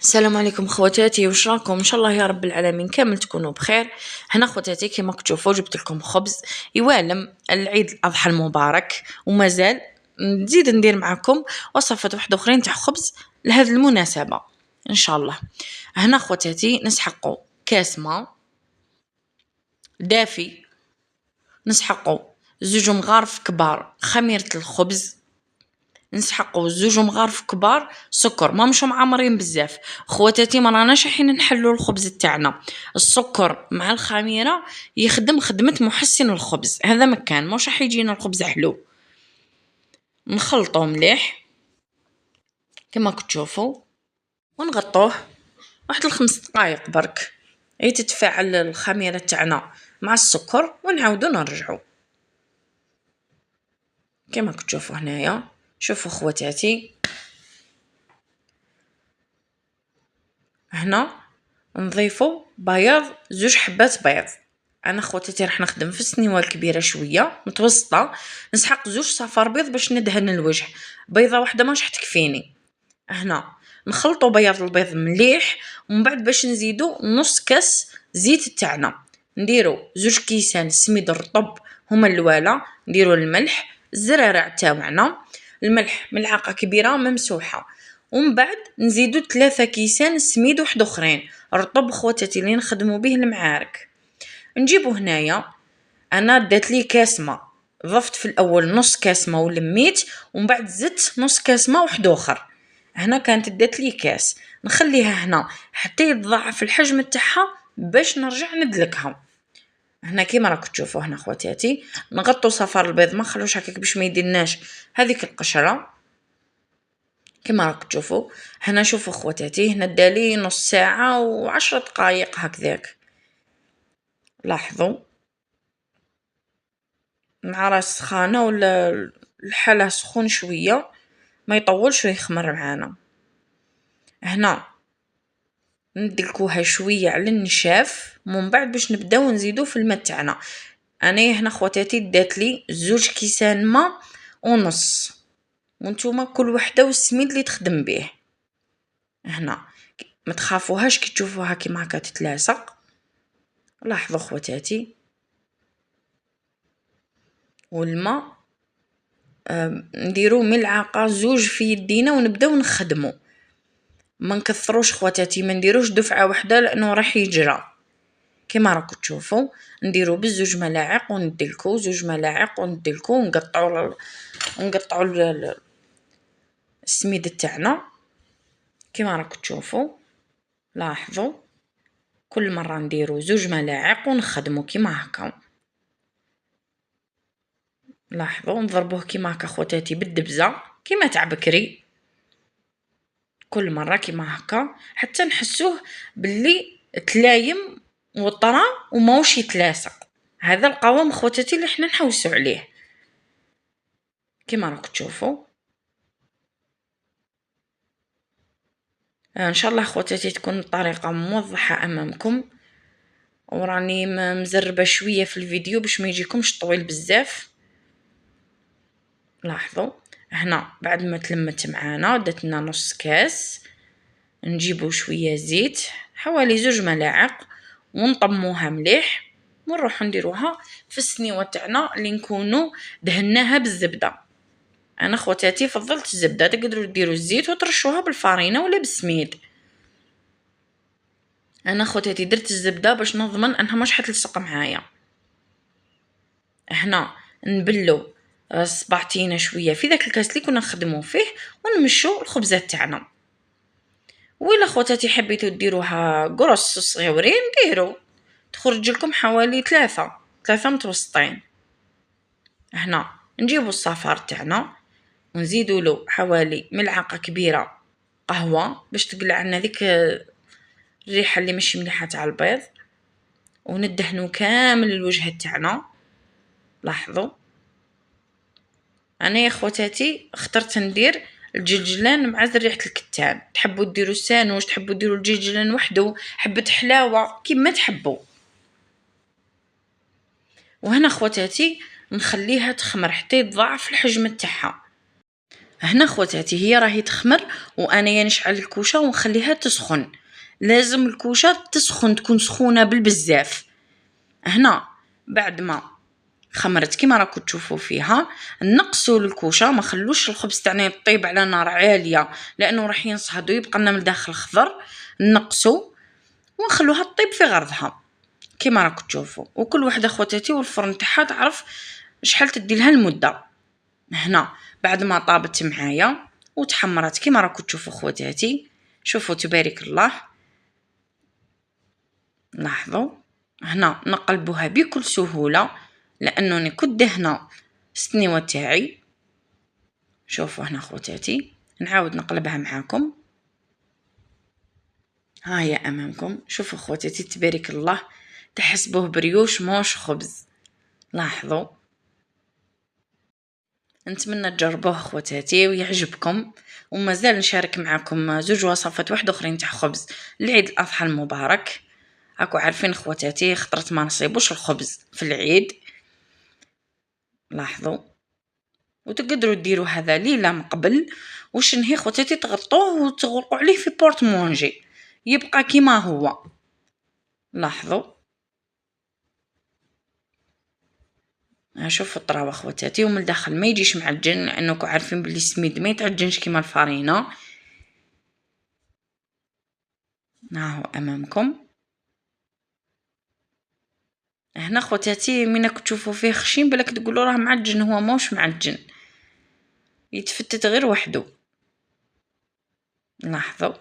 السلام عليكم خواتاتي، واش راكم؟ ان شاء الله يا رب العالمين كامل تكونوا بخير. هنا خواتاتي كيما تشوفوا جبت لكم خبز يوالم العيد الاضحى المبارك، ومازال نزيد ندير معكم وصفات واحده اخرين تاع خبز لهذه المناسبه ان شاء الله. هنا خواتاتي نسحقوا كاس ماء دافي، نسحقوا 2 مغارف كبار خميره الخبز، نسحقوا 2 مغارف كبار سكر ما مشو معمرين بزاف. خواتاتي ما راناش حين نحلوا الخبز تاعنا، السكر مع الخميره يخدم خدمه محسن الخبز، هذا مكان مش راح يجينا الخبز حلو. نخلطوه مليح كما تشوفوا ونغطوه واحد 5 دقائق برك تتفاعل الخميره تاعنا مع السكر، ونعاودو نرجعو كما تشوفوا هنايا. شوفوا خواتاتي هنا نضيفوا بياض 2 حبات بيض. انا خواتاتي راح نخدم في السنيوه الكبيره شويه متوسطه، نسحق 2 صفار بيض باش ندهن الوجه، بيضه واحده ماش تكفيني. هنا نخلطوا بياض البيض مليح، ومن بعد باش نزيدوا نص كاس زيت تاعنا، نديروا 2 كيسان سميد رطب هما الوالا، نديروا الملح الزرارع تاعنا، الملح ملعقه كبيره ممسوحه، ومن بعد نزيدوا 3 كيسان سميد واحد اخرين رطب خواتاتي اللي نخدموا به المعارك. نجيبوا هنايا انا دات لي كاس ماء، ضفت في الاول نص كاس ماء ولميت، ومن بعد زدت نص كاس ماء واحد اخر. هنا كانت دات لي كاس، نخليها هنا حتى يتضاعف الحجم تاعها باش نرجع ندلكها. هنا كيما راكم تشوفوا هنا خواتاتي نغطوا صفار البيض، ما نخلوش هكاك باش ما يديناش هذيك القشره كما راكم تشوفوا. هنا شوفوا خواتاتي هنا دالي نص ساعه و10 دقائق هكذاك، لاحظوا مع راس سخانه ولا الحاله سخون شويه ما يطولش ويخمر معانا. هنا ندلكوها شويه على النشاف، ومن بعد باش نبداو نزيدو في الماء تاعنا. انا هنا خواتاتي دات لي 2 كيسان ماء ونص، وانتوما كل وحده والسميد اللي تخدم به. هنا ما تخافوهاش كي تشوفوها كيما هكا تتلاصق. لاحظوا خواتاتي والماء نديرو ملعقه 2 في يدينا ونبداو نخدمو، ما نكثروش خواتاتي، ما نديروش دفعه واحده لانه راح يجرى. كما راكم تشوفوا نديرو ب2 ملاعق وندلكو 2 ملاعق وندلكو ونقطعوا السميد تاعنا كما راكم تشوفوا. لاحظوا كل مره نديرو 2 ملاعق ونخدمو كيما هكا. لاحظوا نضربوه كيما هكا خواتاتي بالدبزه كيما تاع بكري، كل مره كيما هكا حتى نحسوه باللي تلايم وطرا وماوش يتلاصق. هذا القوام خواتاتي اللي حنا نحوسوا عليه كيما راكم تشوفوا. ان شاء الله خواتاتي تكون الطريقه موضحه امامكم، وراني مزربه شويه في الفيديو باش ما يجيكمش طويل بزاف. لاحظوا هنا بعد ما تلمت معانا درتنا نص كاس، نجيبو شويه زيت حوالي 2 ملاعق ونطموها مليح، ونروح نديروها في السنيوه تاعنا اللي نكونوا دهناها بالزبده. انا خواتاتي فضلت الزبده، تقدروا ديروا الزيت وترشوها بالفارينه ولا بالسميد. انا خواتاتي درت الزبده باش نضمن انها مش حتلصق معايا. هنا نبلو صباعتينا شويه في ذاك الكاس اللي كنا نخدموا فيه ونمشوا الخبزات تاعنا. وإلا خواتاتي حبيتوا ديروها قرص صغيورين ديروا، تخرج لكم حوالي 3 متوسطين. هنا نجيبوا الصفار تاعنا ونزيدوا له حوالي ملعقه كبيره قهوه باش تقلع لنا ديك الريحه اللي ماشي مليحه تاع البيض، وندهنوا كامل الوجه تاعنا. لاحظوا انا يا خواتاتي اخترت ندير الجلجلان مع ريحه الكتان، تحبوا ديروا السانوش، تحبوا ديروا الجلجلان وحده، حبه حلاوه كيما تحبوا. وهنا خواتاتي نخليها تخمر حتى يتضاعف الحجم تاعها. هنا خواتاتي هي راهي تخمر وانا نشعل الكوشه ونخليها تسخن. لازم الكوشه تسخن، تكون سخونه بالبزاف. هنا بعد ما خمرت كيما راكم تشوفوا فيها، نقصوا الكوشه، ما خلوش الخبز تاعنا يطيب على نار عاليه لانه راح ينصهد ويبقى لنا من الداخل خضر. نقصوا ونخلوها تطيب في غرضها كيما راكم تشوفوا. وكل وحده خواتاتي والفرن تاعها تعرف شحال تدي لها المده. هنا بعد ما طابت معايا وتحمرت كيما راكم تشوفوا خواتاتي، شوفوا تبارك الله. لاحظوا هنا نقلبوها بكل سهوله لانني كنت دهنه السنيوه تاعي. شوفوا هنا خواتاتي نعاود نقلبها معاكم. ها هي امامكم. شوفوا خواتاتي تبارك الله، تحسبوه بريوش موش خبز. لاحظوا. نتمنى تجربوه خواتاتي ويعجبكم، ومازال نشارك معكم زوج وصفات واحد اخرين تاع خبز لعيد الاضحى المبارك. راكو عارفين خواتاتي خطرت ما نصيبوش الخبز في العيد. لاحظوا. وتقدروا ديروا هذا ليله من قبل واش نهي خواتاتي تغطوه وتغلقوا عليه في بورتمونجي يبقى كيما هو. لاحظوا. شوفوا الطراوه خواتاتي، ومن الداخل ما يجيش معجن لانكم عارفين بلي السميد ما يتعجنش كيما الفارينه. هاهو امامكم. هنا خواتاتي من راكم تشوفوا فيه خشين بالك تقولوا راه معجن، هو موش معجن، يتفتت غير وحده. لاحظوا.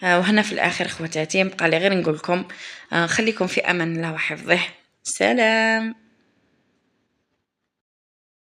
وهنا في الاخر خواتاتي بقى لي غير نقول لكم خليكم في امان الله وحفظه. سلام.